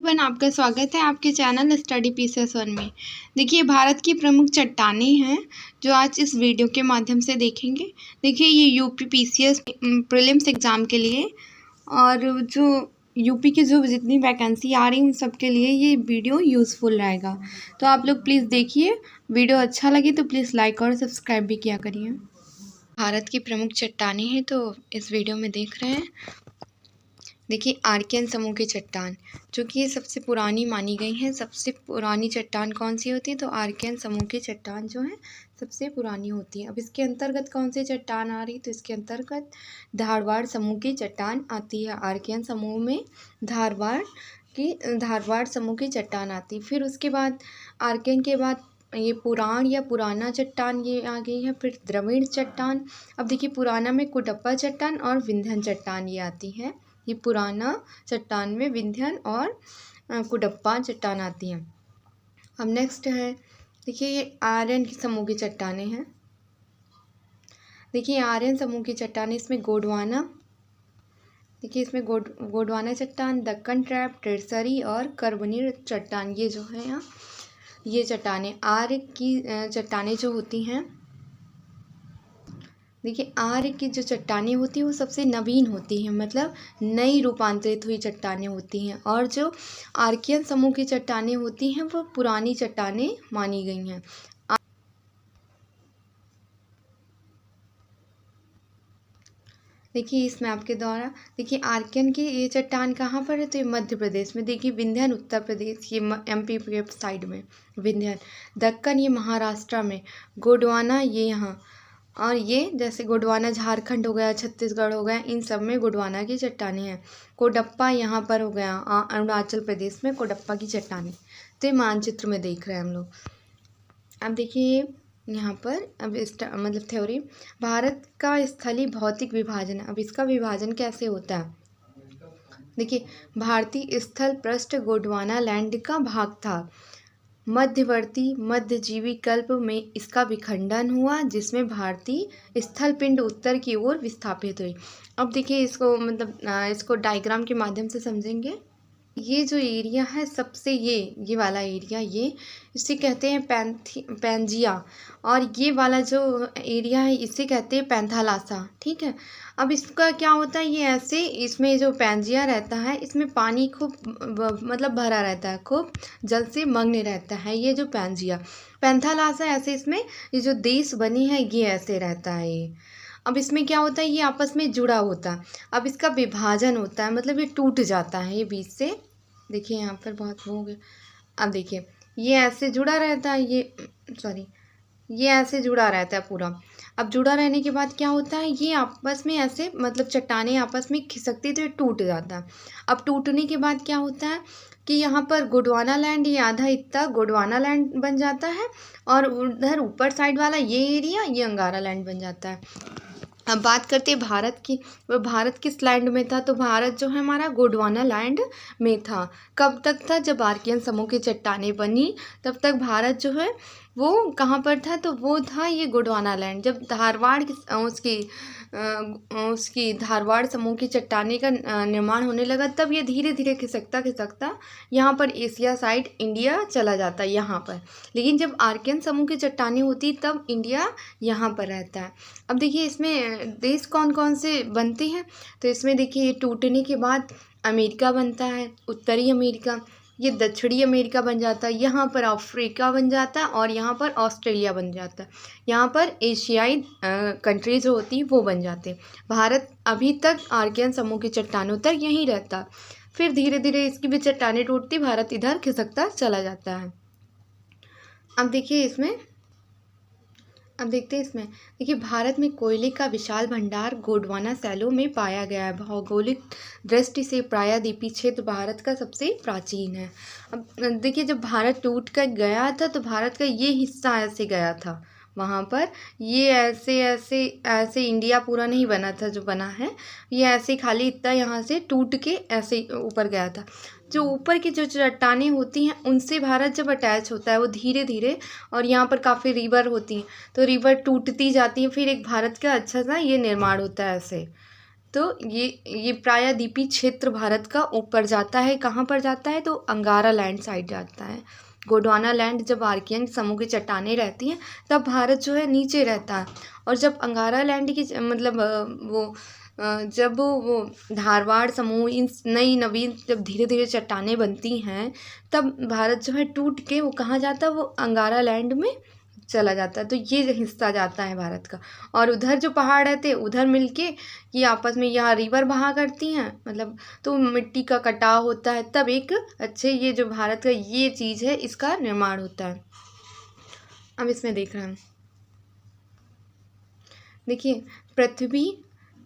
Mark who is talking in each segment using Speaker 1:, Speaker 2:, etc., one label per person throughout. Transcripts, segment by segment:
Speaker 1: Everyone, आपका स्वागत है आपके चैनल स्टडी पीसेस वन में। देखिए, भारत की प्रमुख चट्टानें हैं जो आज इस वीडियो के माध्यम से देखेंगे। देखिए, ये यूपी पीसीएस प्रीलिम्स एग्ज़ाम के लिए और जो यूपी की जो जितनी वैकेंसी आ रही उन सब के लिए ये वीडियो यूज़फुल रहेगा। तो आप लोग प्लीज़ देखिए, वीडियो अच्छा लगे तो प्लीज़ लाइक और सब्सक्राइब भी किया करिए। भारत की प्रमुख चट्टानें हैं तो इस वीडियो में देख रहे हैं। देखिए, आर्कियन समूह की चट्टान, जो कि ये सबसे पुरानी मानी गई हैं। सबसे पुरानी चट्टान कौन सी होती है? तो आर्कियन समूह की चट्टान जो है सबसे पुरानी होती है। अब इसके अंतर्गत कौन सी चट्टान आ रही? तो इसके अंतर्गत धारवाड़ समूह की चट्टान आती है। आर्कियन समूह में धारवाड़ समूह की चट्टान आती है। फिर उसके बाद आर्कियन के बाद ये पुराण या पुराना चट्टान ये आ गई है। फिर द्रविड़ चट्टान। अब देखिए, पुराना में कुडप्पा चट्टान और विंध्यन चट्टान ये आती है। ये पुराना चट्टान में विंध्यन और कुडप्पा चट्टान आती हैं। अब नेक्स्ट है, देखिए, ये आर्यन समूह की चट्टानें हैं। देखिए, आर्यन समूह की चट्टानें, इसमें गोंडवाना, देखिए इसमें गोंडवाना चट्टान, दक्कन ट्रैप, टेरसरी और कर्बनी चट्टान, ये जो है यहाँ ये चट्टानें आर्य की चट्टानें जो होती हैं। देखिए, आर्य की जो चट्टानें होती हैं वो सबसे नवीन होती हैं, मतलब नई रूपांतरित हुई चट्टानें होती हैं। और जो आर्कियन समूह की चट्टानें होती हैं वो पुरानी चट्टानें मानी गई हैं। देखिए, इसमें आपके द्वारा देखिए आर्कियन की ये चट्टान कहाँ पर है? तो ये मध्य प्रदेश में। देखिए, विंध्यन उत्तर प्रदेश, ये एमपी के साइड में विंध्यन। दक्कन ये महाराष्ट्र में। गोंडवाना ये यहाँ, और ये जैसे गोंडवाना झारखंड हो गया, छत्तीसगढ़ हो गया, इन सब में गोंडवाना की चट्टानें हैं। कोडप्पा यहाँ पर हो गया, अरुणाचल प्रदेश में कोडप्पा की चट्टानें। तो ये मानचित्र में देख रहे हैं हम लोग। अब देखिए यहाँ पर, अब मतलब थ्योरी, भारत का स्थलीय भौतिक विभाजन। अब इसका विभाजन कैसे होता है? देखिए, भारतीय स्थल पृष्ठ गोंडवाना लैंड का भाग था। मध्यवर्ती मध्यजीवी कल्प में इसका विखंडन हुआ, जिसमें भारतीय स्थल पिंड उत्तर की ओर विस्थापित हुई। अब देखिए इसको, मतलब इसको डायग्राम के माध्यम से समझेंगे। ये जो एरिया है सबसे, ये वाला एरिया, ये इसे कहते हैं पैंजिया, और ये वाला जो एरिया है इसे कहते हैं पैंथालासा। ठीक है। अब इसका क्या होता है? ये ऐसे, इसमें जो पैंजिया रहता है इसमें पानी खूब मतलब भरा रहता है, खूब जल से मग्न रहता है ये जो पैंथालासा ऐसे, इसमें ये जो देश बनी है ये ऐसे रहता है ये। अब इसमें क्या होता है? ये आपस में जुड़ा होता है। अब इसका विभाजन होता है, मतलब ये टूट जाता है ये बीच से। देखिए यहाँ पर बहुत हो गया। अब देखिए, ये ऐसे जुड़ा रहता है, ये ऐसे जुड़ा रहता है पूरा। अब जुड़ा रहने के बाद क्या होता है? ये आपस में ऐसे, मतलब चट्टानें आपस में खिसकती तो ये टूट जाता है। अब टूटने के बाद क्या होता है कि यहाँ पर गोंडवाना लैंड, ये आधा हिस्सा गोंडवाना लैंड बन जाता है, और उधर ऊपर साइड वाला ये एरिया ये अंगारा लैंड बन जाता है। अब बात करते हैं भारत की। वह भारत किस लैंड में था? तो भारत जो है हमारा गोंडवाना लैंड में था। कब तक था? जब आर्कियन समूह की चट्टानें बनी तब तक भारत जो है वो कहाँ पर था? तो वो था ये गोंडवाना लैंड। जब धारवाड़ उसकी धारवाड़ समूह की चट्टानें का निर्माण होने लगा, तब ये धीरे धीरे खिसकता खिसकता यहाँ पर एशिया साइड इंडिया चला जाता है यहाँ पर। लेकिन जब आर्कियन समूह की चट्टानें होती तब इंडिया यहाँ पर रहता है। अब देखिए, इसमें देश कौन कौन से बनते हैं? तो इसमें देखिए, ये टूटने के बाद अमेरिका बनता है, उत्तरी अमेरिका, ये दक्षिणी अमेरिका बन जाता है, यहाँ पर अफ्रीका बन जाता है, और यहाँ पर ऑस्ट्रेलिया बन जाता है। यहाँ पर एशियाई कंट्रीज जो होती हैं वो बन जाते हैं। भारत अभी तक आर्कियन समूह की चट्टानों तक यहीं रहता। फिर धीरे धीरे इसकी भी चट्टानें टूटती, भारत इधर खिसकता चला जाता है। अब देखिए इसमें, अब देखते हैं इसमें। देखिए, भारत में कोयले का विशाल भंडार गोंडवाना सैलो में पाया गया है। भौगोलिक दृष्टि से प्रायद्वीपीय क्षेत्र भारत का सबसे प्राचीन है। अब देखिए, जब भारत टूट कर गया था तो भारत का ये हिस्सा ऐसे गया था वहाँ पर, ये ऐसे ऐसे ऐसे इंडिया पूरा नहीं बना था जो बना है, ये ऐसे खाली इतना यहाँ से टूट के ऐसे ऊपर गया था। जो ऊपर की जो चट्टानें होती हैं उनसे भारत जब अटैच होता है वो धीरे धीरे, और यहाँ पर काफ़ी रिवर होती हैं तो रिवर टूटती जाती है, फिर एक भारत का अच्छा सा ये निर्माण होता है ऐसे। तो ये प्रायद्वीपीय क्षेत्र भारत का ऊपर जाता है। कहाँ पर जाता है? तो अंगारा लैंड साइड जाता है। गोंडवाना लैंड जब आर्कियन समूह की चट्टानें रहती हैं तब भारत जो है नीचे रहता है, और जब अंगारा लैंड की मतलब जब वो धारवाड़ समूह इन नई नवीन जब धीरे धीरे चट्टानें बनती हैं तब भारत जो है टूट के वो कहाँ जाता है? वो अंगारा लैंड में चला जाता है। तो ये हिस्सा जाता है भारत का, और उधर जो पहाड़ रहते हैं उधर मिलके ये आपस में यहाँ रिवर बहा करती हैं, मतलब तो मिट्टी का कटाव होता है, तब एक अच्छे ये जो भारत का ये चीज़ है इसका निर्माण होता है। अब इसमें देख रहे हैं, देखिए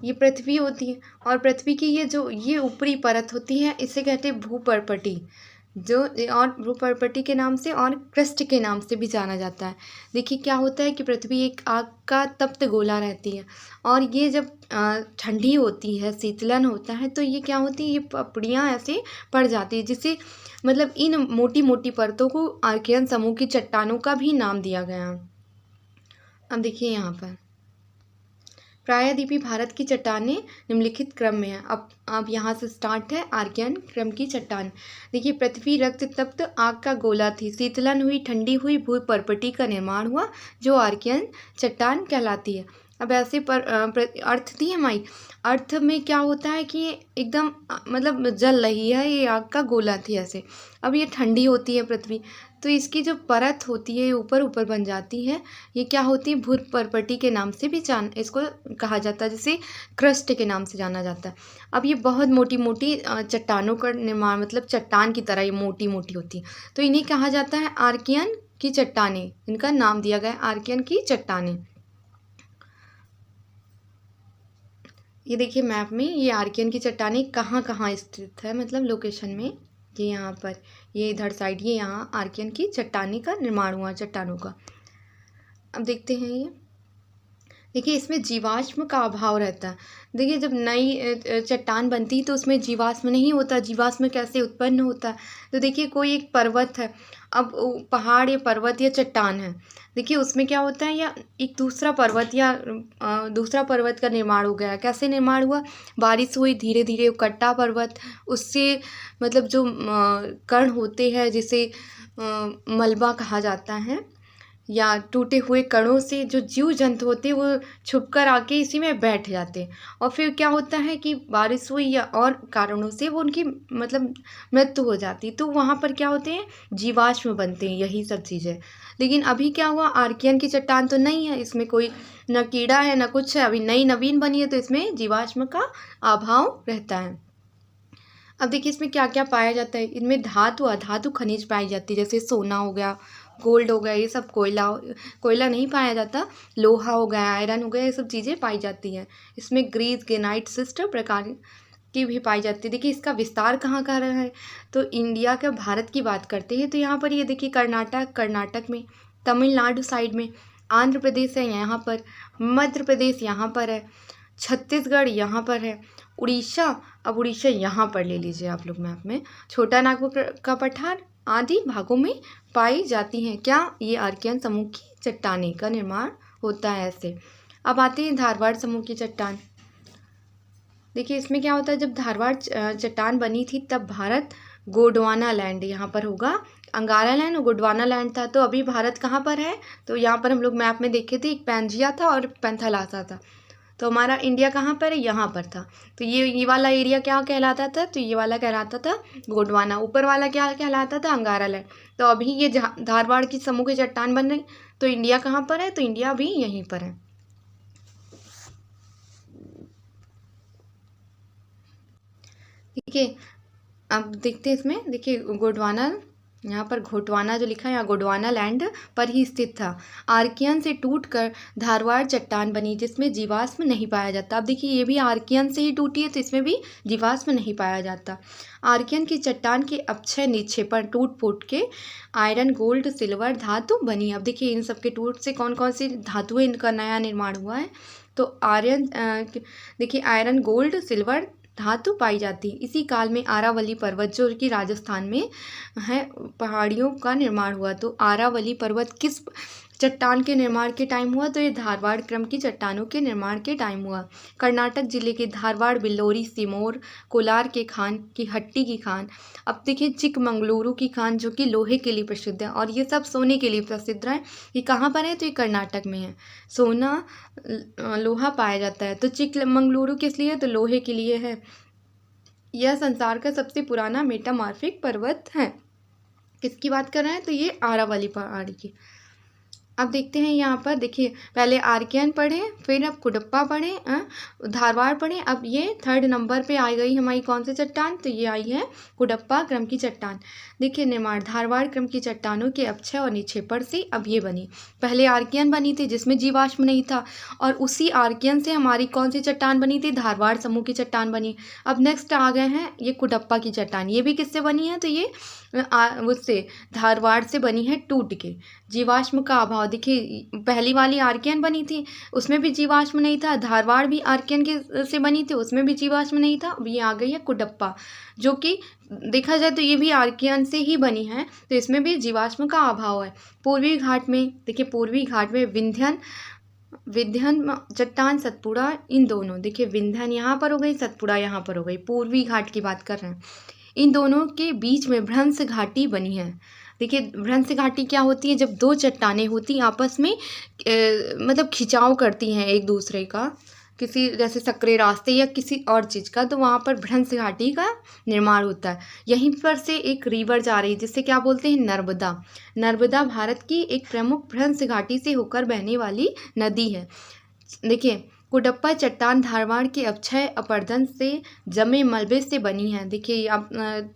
Speaker 1: ये पृथ्वी होती है, और पृथ्वी की ये ऊपरी परत होती है इसे कहते हैं भूपर्पटी, और भूपर्पटी के नाम से और क्रस्ट के नाम से भी जाना जाता है। देखिए क्या होता है कि पृथ्वी एक आग का तप्त गोला रहती है, और ये जब ठंडी होती है, शीतलन होता है, तो ये क्या होती है? ये पपड़ियाँ ऐसे पड़ जाती है, जिससे मतलब इन मोटी मोटी परतों को आर्कियन समूह की चट्टानों का भी नाम दिया गया। अब देखिए यहाँ पर प्रायद्वीपीय भारत की चट्टानें निम्नलिखित क्रम में है। अब यहाँ से स्टार्ट है आर्कियन क्रम की चट्टान। देखिए, पृथ्वी रक्त तप्त आग का गोला थी, शीतलन हुई, ठंडी हुई, भूपर्पटी का निर्माण हुआ, जो आर्कियन चट्टान कहलाती है। अब ऐसे पर अर्थ थी हमारी, अर्थ में क्या होता है कि ये एकदम मतलब जल रही है, ये आग का गोला थी ऐसे। अब ये ठंडी होती है पृथ्वी, तो इसकी जो परत होती है ऊपर ऊपर बन जाती है, ये क्या होती है? भूपर्पटी के नाम से भी इसको कहा जाता है, जिसे क्रस्ट के नाम से जाना जाता है। अब ये बहुत मोटी मोटी चट्टानों का निर्माण, मतलब चट्टान की तरह ये मोटी मोटी होती है, तो इन्हें कहा जाता है आर्कियन की चट्टानें। इनका नाम दिया गया है आर्कियन की चट्टानें। ये देखिए मैप में ये आर्कियन की चट्टानें कहाँ कहाँ स्थित है, मतलब लोकेशन में। ये यहाँ पर, ये इधर साइड, ये यहाँ आर्कियन की चट्टानी का निर्माण हुआ, चट्टानों का। अब देखते हैं ये, देखिए इसमें जीवाश्म का अभाव रहता है। देखिए जब नई चट्टान बनती है तो उसमें जीवाश्म नहीं होता। जीवाश्म कैसे उत्पन्न होता है? तो देखिए कोई एक पर्वत है, अब पहाड़ या पर्वत या चट्टान है, देखिए उसमें क्या होता है, या एक दूसरा पर्वत या दूसरा पर्वत का निर्माण हो गया। कैसे निर्माण हुआ? बारिश हुई, धीरे धीरे कट्टा पर्वत, उससे मतलब जो कण होते हैं जिसे मलबा कहा जाता है, या टूटे हुए कणों से जो जीव जंतु होते हैं वो छुपकर आके इसी में बैठ जाते हैं, और फिर क्या होता है कि बारिश हुई या और कारणों से वो उनकी मतलब मृत्यु हो जाती, तो वहाँ पर क्या होते हैं? जीवाश्म बनते हैं, यही सब चीज़ें। लेकिन अभी क्या हुआ, आर्कियन की चट्टान तो नहीं है, इसमें कोई न कीड़ा है न कुछ है, अभी नई नवीन बनी है, तो इसमें जीवाश्म का अभाव रहता है। अब देखिए इसमें क्या क्या पाया जाता है। इनमें धातु अधातु खनिज पाई जाती है, जैसे सोना हो गया, गोल्ड हो गया, ये सब कोयला नहीं पाया जाता, लोहा हो गया, आयरन हो गया, ये सब चीज़ें पाई जाती हैं। इसमें ग्रीस ग्रेनाइट सिस्टर प्रकार की भी पाई जाती है। देखिए इसका विस्तार कहाँ का रहा है, तो इंडिया का भारत की बात करते हैं तो यहाँ पर ये देखिए कर्नाटक में, तमिलनाडु साइड में, आंध्र प्रदेश है यहाँ पर, मध्य प्रदेश यहाँ पर है, छत्तीसगढ़ यहाँ पर है, उड़ीसा, अब उड़ीसा यहाँ पर ले लीजिए आप लोग मैप में, छोटा नागपुर का पठार आदि भागों में पाई जाती हैं। क्या? ये आर्कियन समूह की चट्टानें का निर्माण होता है ऐसे। अब आते हैं धारवाड़ समूह की चट्टान। देखिए इसमें क्या होता है, जब धारवाड़ चट्टान बनी थी तब भारत गोंडवाना लैंड यहाँ पर होगा, अंगारा लैंड और गोंडवाना लैंड था। तो अभी भारत कहाँ पर है, तो यहाँ पर हम लोग मैप में देखे थे, एक पैंजिया था और पैंथालासा था। तो हमारा इंडिया कहाँ पर है? यहाँ पर था। तो ये वाला एरिया क्या कहलाता था, तो ये वाला कहलाता था गोंडवाना, ऊपर वाला क्या कहलाता था? अंगारा लैंड। तो अभी ये धारवाड़ की समूह की चट्टान बन रही, तो इंडिया कहाँ पर है, तो इंडिया भी यहीं पर है। ठीक है, अब देखते हैं इसमें, देखिए गोंडवाना, यहाँ पर घोटवाना जो लिखा है, यहाँ गोंडवाना लैंड पर ही स्थित था। आर्कियन से टूटकर धारवाड़ चट्टान बनी, जिसमें जीवाश्म नहीं पाया जाता। अब देखिए ये भी आर्कियन से ही टूटी है, तो इसमें भी जीवाश्म नहीं पाया जाता। आर्कियन की चट्टान के अपक्षय निक्षेपण टूट फूट के आयरन गोल्ड सिल्वर धातु बनी। अब देखिए इन सब के टूट से कौन कौन सी धातुएं इनका नया निर्माण हुआ है, तो देखिए आयरन गोल्ड सिल्वर धातु पाई जाती। इसी काल में आरावली पर्वत जो कि राजस्थान में है, पहाड़ियों का निर्माण हुआ। तो आरावली पर्वत किस चट्टान के निर्माण के टाइम हुआ, तो ये धारवाड़ क्रम की चट्टानों के निर्माण के टाइम हुआ। कर्नाटक जिले के धारवाड़, बिल्लोरी, सिमोर, कोलार के खान की हट्टी की खान। अब देखिए चिकमंगलुरु की खान जो कि लोहे के लिए प्रसिद्ध है, और ये सब सोने के लिए प्रसिद्ध है। ये कहाँ पर है? तो ये कर्नाटक में है। सोना लोहा पाया जाता है। तो चिकमंगलुरु किस लिए? तो लोहे के लिए है। यह संसार का सबसे पुराना मेटामॉर्फिक पर्वत है। किसकी बात कर रहे हैं? तो ये आरावली पहाड़ी की। अब देखते हैं यहाँ पर, देखिए पहले आर्कियन पढ़े, फिर अब कुडप्पा पढ़े, धारवाड़ पढ़े। अब ये थर्ड नंबर पे आ गई हमारी कौन सी चट्टान? तो ये आई है कुडप्पा क्रम की चट्टान। देखिए निर्माण धारवाड़ क्रम की चट्टानों के अपक्षय और निक्षेपण से अब ये बनी। पहले आर्कियन बनी थी जिसमें जीवाश्म नहीं था, और उसी आर्कियन से हमारी कौन सी चट्टान बनी थी? धारवाड़ समूह की चट्टान बनी। अब नेक्स्ट आ गए हैं ये कुडप्पा की चट्टान। ये भी किससे बनी है? तो ये उससे धारवाड़ से बनी है, टूट के। जीवाश्म का अभाव, देखिए पहली वाली आर्कियन बनी थी उसमें भी जीवाश्म नहीं था, धारवाड़ भी आर्कियन के से बनी थी उसमें भी जीवाश्म नहीं था। अब ये आ गई है कुडप्पा, जो कि देखा जाए तो ये भी आर्कियन से ही बनी है, तो इसमें भी जीवाश्म का अभाव है। पूर्वी घाट में, देखिए पूर्वी घाट में विंध्यन चट्टान, सतपुड़ा, इन दोनों, देखिए विंध्यन यहाँ पर हो गई, सतपुड़ा यहाँ पर हो गई। पूर्वी घाट की बात कर रहे हैं। इन दोनों के बीच में भ्रंश घाटी बनी है। देखिए भ्रंश घाटी क्या होती है? जब दो चट्टानें होती आपस में मतलब खिंचाव करती हैं एक दूसरे का, किसी जैसे सकरे रास्ते या किसी और चीज़ का, तो वहाँ पर भ्रंश घाटी का निर्माण होता है। यहीं पर से एक रिवर जा रही है जिससे क्या बोलते हैं? नर्मदा। नर्मदा भारत की एक प्रमुख भ्रंश घाटी से होकर बहने वाली नदी है। देखिए कुडप्पा चट्टान धारवाड़ के अक्षय अपरदन से जमे मलबे से बनी है। देखिए अब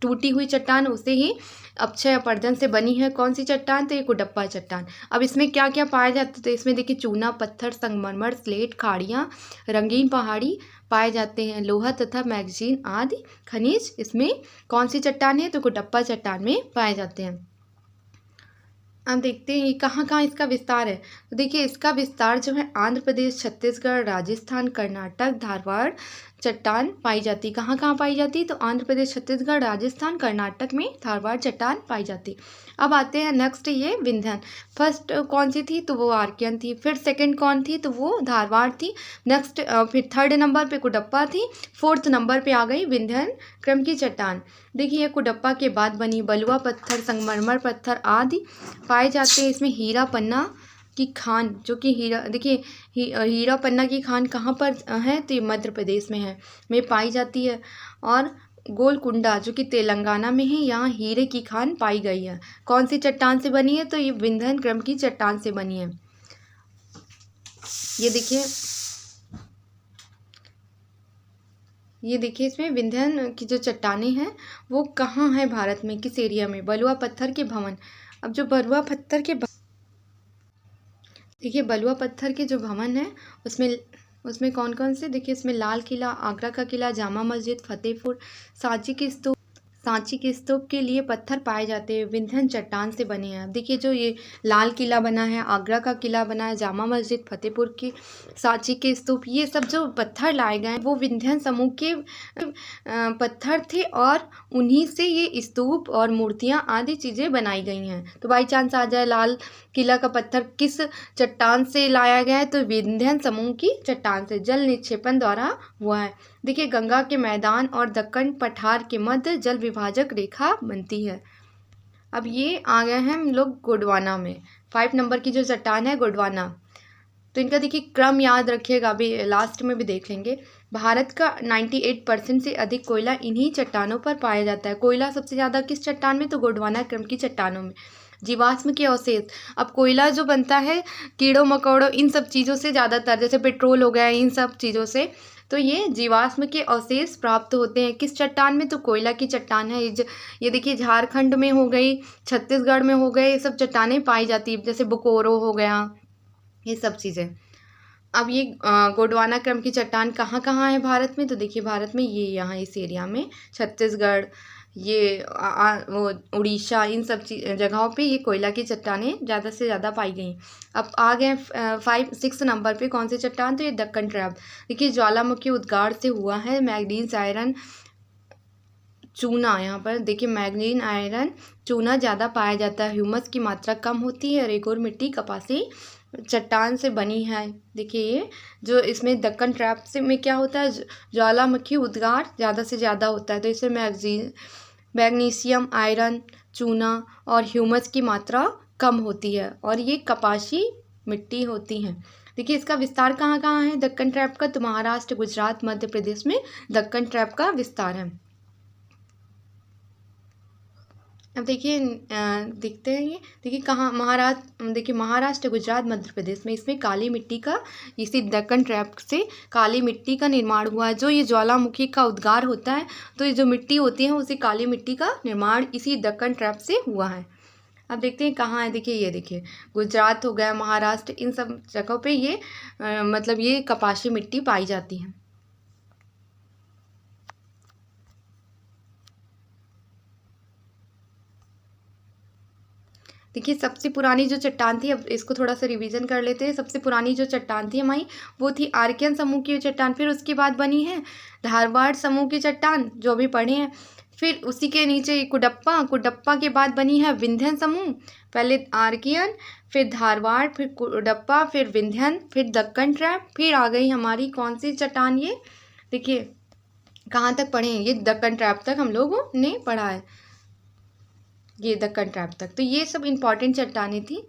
Speaker 1: टूटी हुई चट्टान उसे ही अक्षय अपरदन से बनी है। कौन सी चट्टान? तो ये कुडप्पा चट्टान। अब इसमें क्या क्या पाया जाता है? तो इसमें देखिए चूना, पत्थर, संगमरमर, स्लेट, खाड़ियाँ, रंगीन पहाड़ी पाए जाते हैं। लोहा तथा मैग्नीज आदि खनिज इसमें कौन सी चट्टान है? तो कुडप्पा चट्टान में पाए जाते हैं। अब देखते हैं ये कहाँ कहाँ इसका विस्तार है। तो देखिए इसका विस्तार जो है आंध्र प्रदेश, छत्तीसगढ़, राजस्थान, कर्नाटक, धारवाड़ चट्टान पाई जाती। कहाँ कहाँ पाई जाती? तो आंध्र प्रदेश, छत्तीसगढ़, राजस्थान, कर्नाटक में धारवाड़ चट्टान पाई जाती। अब आते हैं नेक्स्ट, ये विंध्यन। फर्स्ट कौन सी थी? तो वो आर्कियन थी। फिर सेकंड कौन थी? तो वो धारवाड़ थी। नेक्स्ट फिर थर्ड नंबर पे कुडप्पा थी। फोर्थ नंबर पे आ गई विंध्यन क्रम की चट्टान। देखिए कुडप्पा के बाद बनी बलुआ पत्थर, संगमरमर पत्थर आदि पाए जाते हैं। इसमें हीरा पन्ना की खान, जो कि हीरा, देखिए हीरा पन्ना की खान कहाँ पर है? तो ये मध्य प्रदेश में पाई जाती है। और गोलकुंडा जो कि तेलंगाना में है, यहाँ हीरे की खान पाई गई है। कौन सी चट्टान से बनी है? तो ये विंध्यन क्रम की चट्टान से बनी है। ये देखिए इसमें विंध्यन की जो चट्टानें हैं वो कहाँ है भारत में, किस एरिया में? बलुआ पत्थर के भवन। अब जो बलुआ पत्थर के देखिए बलुआ पत्थर के जो भवन है उसमें कौन कौन से? देखिए इसमें लाल किला, आगरा का किला, जामा मस्जिद, फतेहपुर, सांची के स्तूप के लिए पत्थर पाए जाते हैं, विंध्यन चट्टान से बने हैं। देखिए जो ये लाल किला बना है, आगरा का किला बना है, जामा मस्जिद, फतेहपुर की, सांची के स्तूप, ये सब जो पत्थर लाए गए हैं वो विंध्यन समूह के पत्थर थे, और उन्हीं से ये स्तूप और मूर्तियाँ आदि चीज़ें बनाई गई हैं। तो बाई चांस आ जाए लाल किला का पत्थर किस चट्टान से लाया गया है? तो विंध्यन समूह की चट्टान से, जल निक्षेपण द्वारा हुआ है। देखिए गंगा के मैदान और दक्कन पठार के मध्य जल विभाजक रेखा बनती है। अब ये आ गए हैं हम लोग गोंडवाना में। 5 नंबर की जो चट्टान है गोंडवाना, तो इनका देखिए क्रम याद रखिएगा, अभी लास्ट में भी देख लेंगे। भारत का 98% से अधिक कोयला इन्हीं चट्टानों पर पाया जाता है। कोयला सबसे ज़्यादा किस चट्टान में? तो गोंडवाना क्रम की चट्टानों में। जीवाश्म के अवशेष, अब कोयला जो बनता है कीड़ों मकोड़ों इन सब चीज़ों से ज़्यादातर, जैसे पेट्रोल हो गया, इन सब चीज़ों से, तो ये जीवाश्म के अवशेष प्राप्त होते हैं किस चट्टान में? तो कोयला की चट्टान है। ये देखिए झारखंड में हो गई, छत्तीसगढ़ में हो गए, ये सब चट्टानें पाई जाती है, जैसे बोकारो हो गया, ये सब चीज़ें। अब ये गोंडवाना क्रम की चट्टान कहाँ कहाँ है भारत में? तो देखिए भारत में ये यहाँ इस एरिया में, छत्तीसगढ़, ये वो उड़ीसा, इन सब जगहों पे ये कोयला की चट्टानें ज़्यादा से ज़्यादा पाई गई। अब आ गए 6 नंबर पे कौन सी चट्टान? तो ये दक्कन ट्रैप। देखिए ज्वालामुखी उद्गार से हुआ है, मैग्नीज आयरन चूना, यहाँ पर देखिए मैग्नीज, आयरन, चूना ज़्यादा पाया जाता है, ह्यूमस की मात्रा कम होती है और एक और मिट्टी कपासी चट्टान से बनी है। देखिए ये जो इसमें दक्कन ट्रैप से में क्या होता है, ज्वालामुखी उद्गार ज़्यादा से ज़्यादा होता है, तो इसमें मैग्नीशियम, आयरन, चूना और ह्यूमस की मात्रा कम होती है और ये कपासी मिट्टी होती हैं। देखिए इसका विस्तार कहाँ कहाँ है दक्कन ट्रैप का, तो महाराष्ट्र, गुजरात, मध्य प्रदेश में दक्कन ट्रैप का विस्तार है। अब देखिए देखते हैं ये, देखिए कहाँ महाराष्ट्र, गुजरात, मध्य प्रदेश में इसमें काली मिट्टी का, इसी दक्कन ट्रैप से काली मिट्टी का निर्माण हुआ है। जो ये ज्वालामुखी का उद्गार होता है, तो ये जो मिट्टी होती है उसी काली मिट्टी का निर्माण इसी दक्कन ट्रैप से हुआ है। अब देखते हैं कहाँ है, देखिए ये देखिए गुजरात हो गया, महाराष्ट्र, इन सब जगहों पे ये मतलब ये कपासी मिट्टी पाई जाती है। देखिए सबसे पुरानी जो चट्टान थी, अब इसको थोड़ा सा रिवीजन कर लेते हैं। सबसे पुरानी जो चट्टान थी हमारी वो थी आर्कियन समूह की चट्टान, फिर उसके बाद बनी है धारवाड़ समूह की चट्टान जो भी पढ़े हैं, फिर उसी के नीचे कुडप्पा के बाद बनी है विंध्यन समूह, पहले आर्कियन, फिर धारवाड़, फिर कुडप्पा, फिर विंध्यन, फिर दक्कन ट्रैप, फिर आ गई हमारी कौन सी चट्टान, ये देखिए कहाँ तक पढ़े हैं, ये दक्कन ट्रैप तक हम लोगों ने पढ़ा है, ये दक्कन ट्रैप तक। तो ये सब इम्पॉर्टेंट चट्टानें थी।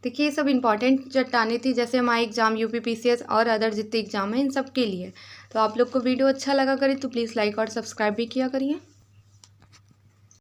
Speaker 1: देखिए ये सब इम्पॉर्टेंट चट्टानें थी, जैसे हमारे एग्जाम यूपी पीसीएस और अदर जितने एग्जाम हैं इन सब के लिए। तो आप लोग को वीडियो अच्छा लगा करे तो प्लीज़ लाइक और सब्सक्राइब भी किया करिए।